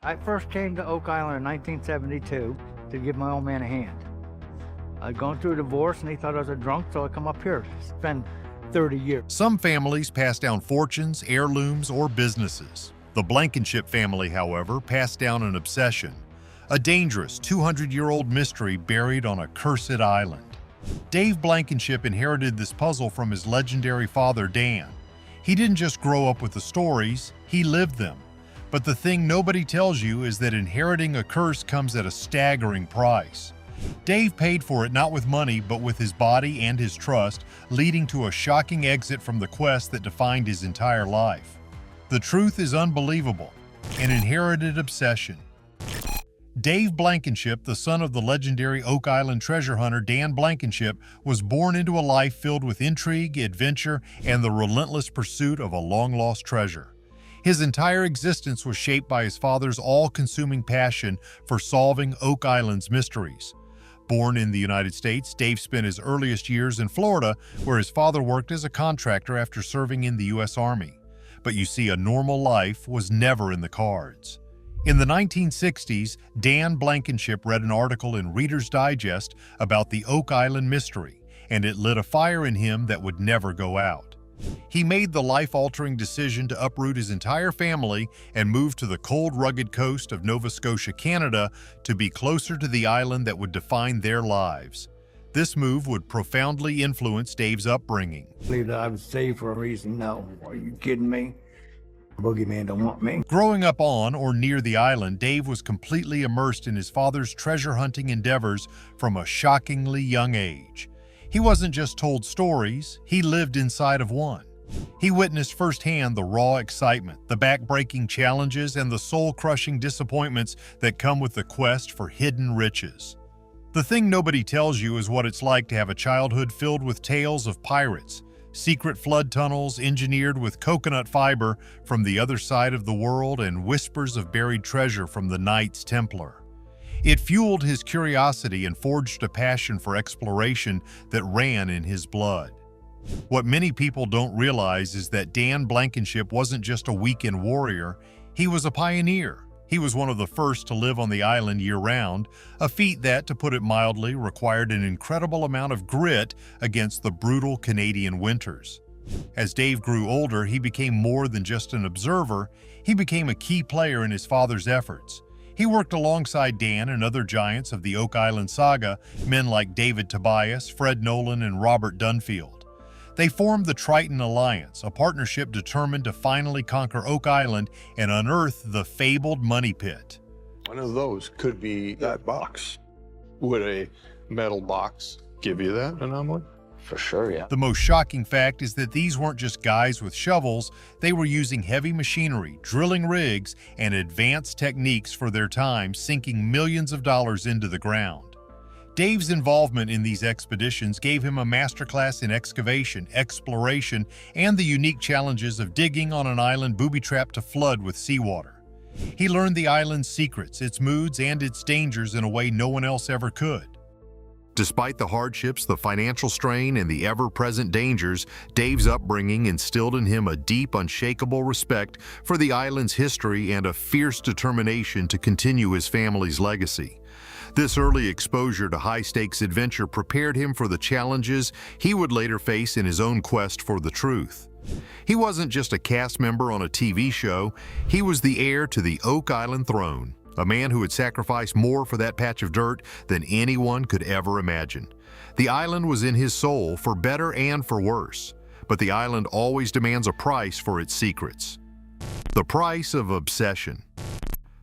I first came to Oak Island in 1972 to give my old man a hand. I'd gone through a divorce and he thought I was a drunk, so I come up here to spend 30 years. Some families pass down fortunes, heirlooms, or businesses. The Blankenship family, however, passed down an obsession, a dangerous 200-year-old mystery buried on a cursed island. Dave Blankenship inherited this puzzle from his legendary father, Dan. He didn't just grow up with the stories, he lived them. But the thing nobody tells you is that inheriting a curse comes at a staggering price. Dave paid for it not with money, but with his body and his trust, leading to a shocking exit from the quest that defined his entire life. The truth is unbelievable, an inherited obsession. Dave Blankenship, the son of the legendary Oak Island treasure hunter Dan Blankenship, was born into a life filled with intrigue, adventure, and the relentless pursuit of a long-lost treasure. His entire existence was shaped by his father's all-consuming passion for solving Oak Island's mysteries. Born in the United States, Dave spent his earliest years in Florida, where his father worked as a contractor after serving in the U.S. Army. But you see, a normal life was never in the cards. In the 1960s, Dan Blankenship read an article in Reader's Digest about the Oak Island mystery, and it lit a fire in him that would never go out. He made the life-altering decision to uproot his entire family and move to the cold, rugged coast of Nova Scotia, Canada, to be closer to the island that would define their lives. This move would profoundly influence Dave's upbringing. I believe that I was saved for a reason. No, are you kidding me? The boogeyman don't want me. Growing up on or near the island, Dave was completely immersed in his father's treasure hunting endeavors from a shockingly young age. He wasn't just told stories, he lived inside of one. He witnessed firsthand the raw excitement, the back-breaking challenges, and the soul-crushing disappointments that come with the quest for hidden riches. The thing nobody tells you is what it's like to have a childhood filled with tales of pirates, secret flood tunnels engineered with coconut fiber from the other side of the world, and whispers of buried treasure from the Knights Templar. It fueled his curiosity and forged a passion for exploration that ran in his blood. What many people don't realize is that Dan Blankenship wasn't just a weekend warrior, he was a pioneer. He was one of the first to live on the island year-round, a feat that, to put it mildly, required an incredible amount of grit against the brutal Canadian winters. As Dave grew older, he became more than just an observer, he became a key player in his father's efforts. He worked alongside Dan and other giants of the Oak Island saga, men like David Tobias, Fred Nolan, and Robert Dunfield. They formed the Triton Alliance, a partnership determined to finally conquer Oak Island and unearth the fabled money pit. One of those could be that box. Would a metal box give you that anomaly? For sure, yeah. The most shocking fact is that these weren't just guys with shovels, they were using heavy machinery, drilling rigs, and advanced techniques for their time, sinking millions of dollars into the ground. Dave's involvement in these expeditions gave him a masterclass in excavation, exploration, and the unique challenges of digging on an island booby-trapped to flood with seawater. He learned the island's secrets, its moods, and its dangers in a way no one else ever could. Despite the hardships, the financial strain, and the ever-present dangers, Dave's upbringing instilled in him a deep, unshakable respect for the island's history and a fierce determination to continue his family's legacy. This early exposure to high-stakes adventure prepared him for the challenges he would later face in his own quest for the truth. He wasn't just a cast member on a TV show, he was the heir to the Oak Island throne. A man who would sacrifice more for that patch of dirt than anyone could ever imagine. The island was in his soul, for better and for worse. But the island always demands a price for its secrets. The price of obsession.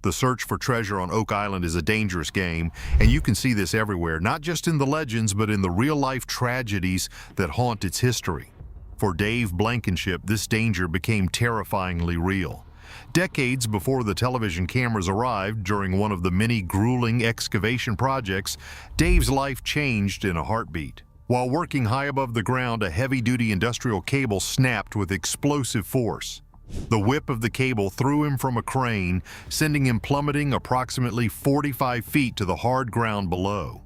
The search for treasure on Oak Island is a dangerous game, and you can see this everywhere, not just in the legends, but in the real-life tragedies that haunt its history. For Dave Blankenship, this danger became terrifyingly real. Decades before the television cameras arrived, during one of the many grueling excavation projects, Dave's life changed in a heartbeat. While working high above the ground, a heavy-duty industrial cable snapped with explosive force. The whip of the cable threw him from a crane, sending him plummeting approximately 45 feet to the hard ground below.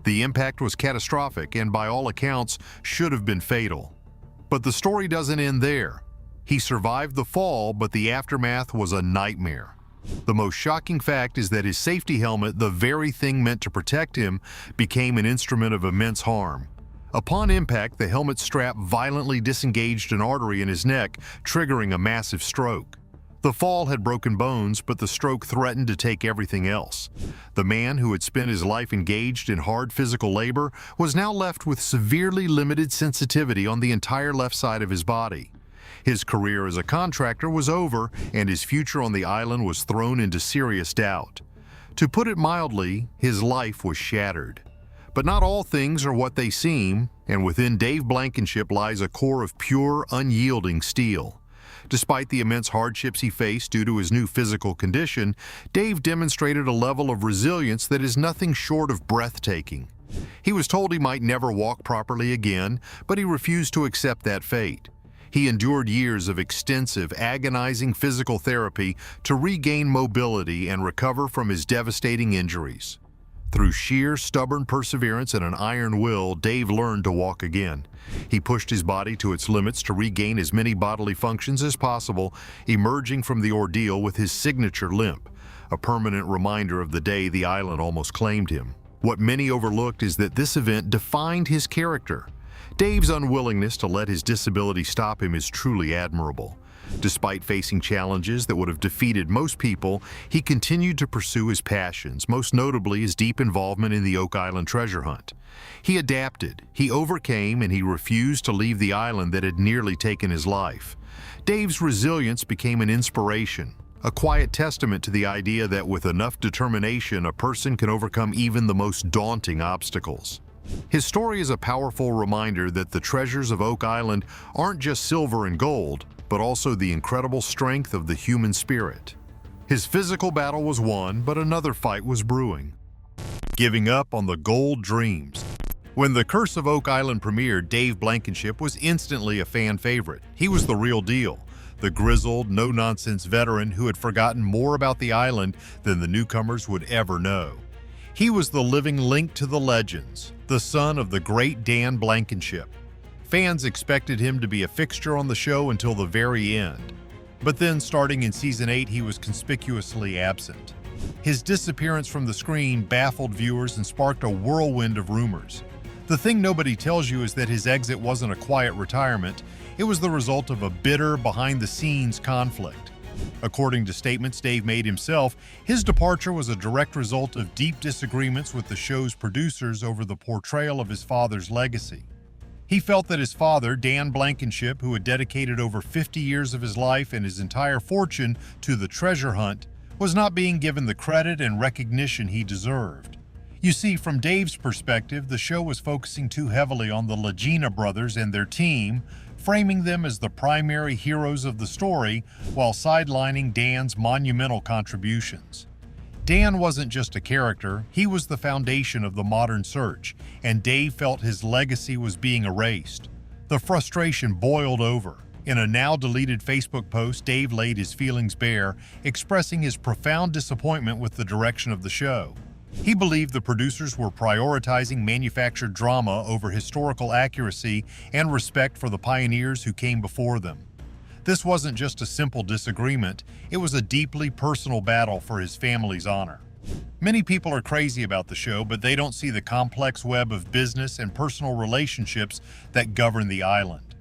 The impact was catastrophic and, by all accounts, should have been fatal. But the story doesn't end there. He survived the fall, but the aftermath was a nightmare. The most shocking fact is that his safety helmet, the very thing meant to protect him, became an instrument of immense harm. Upon impact, the helmet strap violently disengaged an artery in his neck, triggering a massive stroke. The fall had broken bones, but the stroke threatened to take everything else. The man who had spent his life engaged in hard physical labor was now left with severely limited sensitivity on the entire left side of his body. His career as a contractor was over, and his future on the island was thrown into serious doubt. To put it mildly, his life was shattered. But not all things are what they seem, and within Dave Blankenship lies a core of pure, unyielding steel. Despite the immense hardships he faced due to his new physical condition, Dave demonstrated a level of resilience that is nothing short of breathtaking. He was told he might never walk properly again, but he refused to accept that fate. He endured years of extensive, agonizing physical therapy to regain mobility and recover from his devastating injuries. Through sheer, stubborn perseverance and an iron will, Dave learned to walk again. He pushed his body to its limits to regain as many bodily functions as possible, emerging from the ordeal with his signature limp, a permanent reminder of the day the island almost claimed him. What many overlooked is that this event defined his character. Dave's unwillingness to let his disability stop him is truly admirable. Despite facing challenges that would have defeated most people, he continued to pursue his passions, most notably his deep involvement in the Oak Island treasure hunt. He adapted, he overcame, and he refused to leave the island that had nearly taken his life. Dave's resilience became an inspiration, a quiet testament to the idea that with enough determination, a person can overcome even the most daunting obstacles. His story is a powerful reminder that the treasures of Oak Island aren't just silver and gold, but also the incredible strength of the human spirit. His physical battle was won, but another fight was brewing. Giving up on the gold dreams. When The Curse of Oak Island premiered, Dave Blankenship was instantly a fan favorite. He was the real deal, the grizzled, no-nonsense veteran who had forgotten more about the island than the newcomers would ever know. He was the living link to the legends, the son of the great Dan Blankenship. Fans expected him to be a fixture on the show until the very end. But then, starting in Season 8, he was conspicuously absent. His disappearance from the screen baffled viewers and sparked a whirlwind of rumors. The thing nobody tells you is that his exit wasn't a quiet retirement. It was the result of a bitter, behind-the-scenes conflict. According to statements Dave made himself, his departure was a direct result of deep disagreements with the show's producers over the portrayal of his father's legacy. He felt that his father, Dan Blankenship, who had dedicated over 50 years of his life and his entire fortune to the treasure hunt, was not being given the credit and recognition he deserved. You see, from Dave's perspective, the show was focusing too heavily on the Lagina brothers and their team, framing them as the primary heroes of the story while sidelining Dan's monumental contributions. Dan wasn't just a character, he was the foundation of the modern search, and Dave felt his legacy was being erased. The frustration boiled over. In a now-deleted Facebook post, Dave laid his feelings bare, expressing his profound disappointment with the direction of the show. He believed the producers were prioritizing manufactured drama over historical accuracy and respect for the pioneers who came before them. This wasn't just a simple disagreement, it was a deeply personal battle for his family's honor. Many people are crazy about the show, but they don't see the complex web of business and personal relationships that govern the island.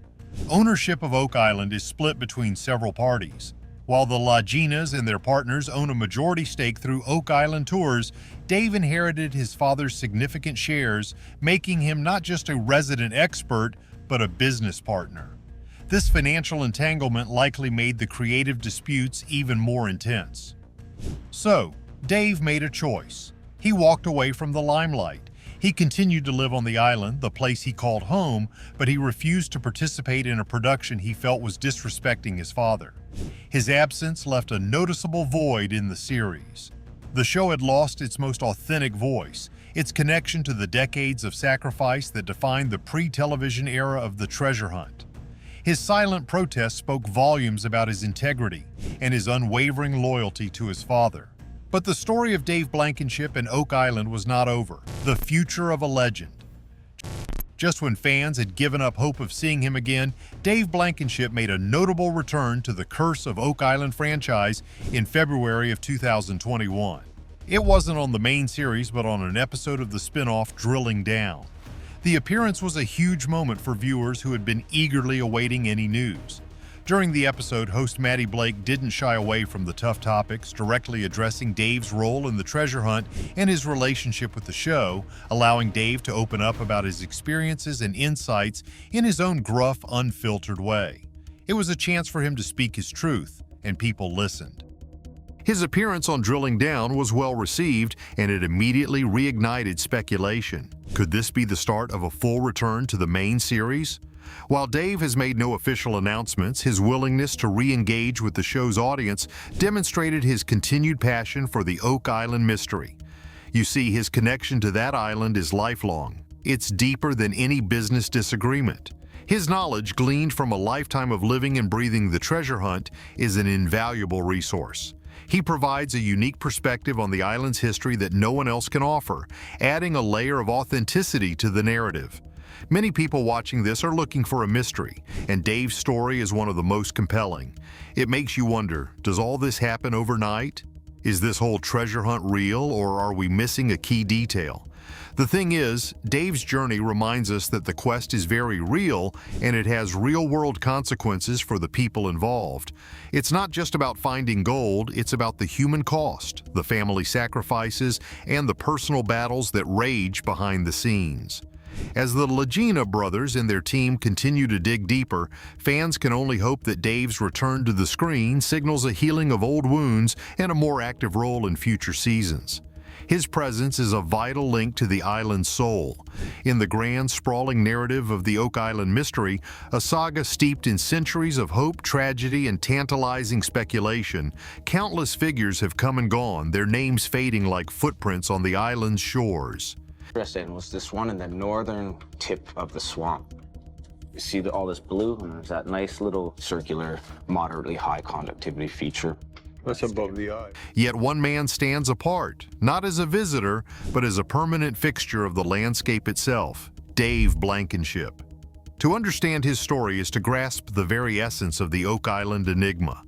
Ownership of Oak Island is split between several parties. While the Laginas and their partners own a majority stake through Oak Island Tours, Dave inherited his father's significant shares, making him not just a resident expert, but a business partner. This financial entanglement likely made the creative disputes even more intense. So, Dave made a choice. He walked away from the limelight. He continued to live on the island, the place he called home, but he refused to participate in a production he felt was disrespecting his father. His absence left a noticeable void in the series. The show had lost its most authentic voice, its connection to the decades of sacrifice that defined the pre-television era of the treasure hunt. His silent protest spoke volumes about his integrity and his unwavering loyalty to his father. But the story of Dave Blankenship and Oak Island was not over. The future of a legend. Just when fans had given up hope of seeing him again, Dave Blankenship made a notable return to the Curse of Oak Island franchise in February of 2021. It wasn't on the main series, but on an episode of the spin-off Drilling Down. The appearance was a huge moment for viewers who had been eagerly awaiting any news. During the episode, host Maddie Blake didn't shy away from the tough topics, directly addressing Dave's role in the treasure hunt and his relationship with the show, allowing Dave to open up about his experiences and insights in his own gruff, unfiltered way. It was a chance for him to speak his truth, and people listened. His appearance on Drilling Down was well received, and it immediately reignited speculation. Could this be the start of a full return to the main series? While Dave has made no official announcements, his willingness to re-engage with the show's audience demonstrated his continued passion for the Oak Island mystery. You see, his connection to that island is lifelong. It's deeper than any business disagreement. His knowledge, gleaned from a lifetime of living and breathing the treasure hunt, is an invaluable resource. He provides a unique perspective on the island's history that no one else can offer, adding a layer of authenticity to the narrative. Many people watching this are looking for a mystery, and Dave's story is one of the most compelling. It makes you wonder, does all this happen overnight? Is this whole treasure hunt real, or are we missing a key detail? The thing is, Dave's journey reminds us that the quest is very real, and it has real-world consequences for the people involved. It's not just about finding gold, it's about the human cost, the family sacrifices, and the personal battles that rage behind the scenes. As the Lagina brothers and their team continue to dig deeper, fans can only hope that Dave's return to the screen signals a healing of old wounds and a more active role in future seasons. His presence is a vital link to the island's soul. In the grand, sprawling narrative of the Oak Island mystery, a saga steeped in centuries of hope, tragedy, and tantalizing speculation, countless figures have come and gone, their names fading like footprints on the island's shores. Interesting was this one in the northern tip of the swamp. You see all this blue, and there's that nice little circular, moderately high conductivity feature. That's above the eye. Yet one man stands apart, not as a visitor, but as a permanent fixture of the landscape itself, Dave Blankenship. To understand his story is to grasp the very essence of the Oak Island enigma.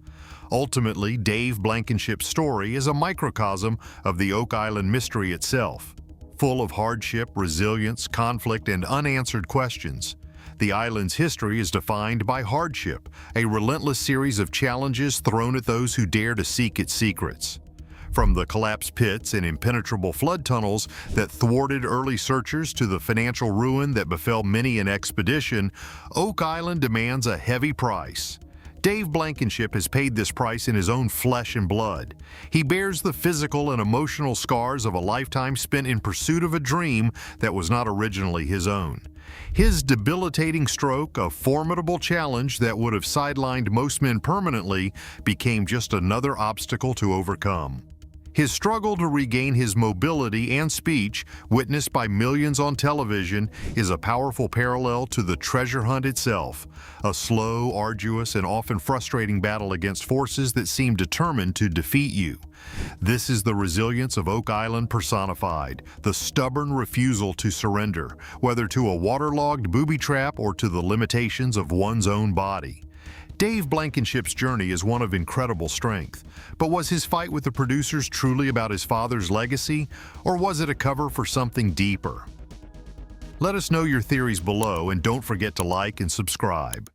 Ultimately, Dave Blankenship's story is a microcosm of the Oak Island mystery itself. Full of hardship, resilience, conflict, and unanswered questions, the island's history is defined by hardship, a relentless series of challenges thrown at those who dare to seek its secrets. From the collapsed pits and impenetrable flood tunnels that thwarted early searchers to the financial ruin that befell many an expedition, Oak Island demands a heavy price. Dave Blankenship has paid this price in his own flesh and blood. He bears the physical and emotional scars of a lifetime spent in pursuit of a dream that was not originally his own. His debilitating stroke, a formidable challenge that would have sidelined most men permanently, became just another obstacle to overcome. His struggle to regain his mobility and speech, witnessed by millions on television, is a powerful parallel to the treasure hunt itself, a slow, arduous, and often frustrating battle against forces that seem determined to defeat you. This is the resilience of Oak Island personified, the stubborn refusal to surrender, whether to a waterlogged booby trap or to the limitations of one's own body. Dave Blankenship's journey is one of incredible strength, but was his fight with the producers truly about his father's legacy, or was it a cover for something deeper? Let us know your theories below, and don't forget to like and subscribe.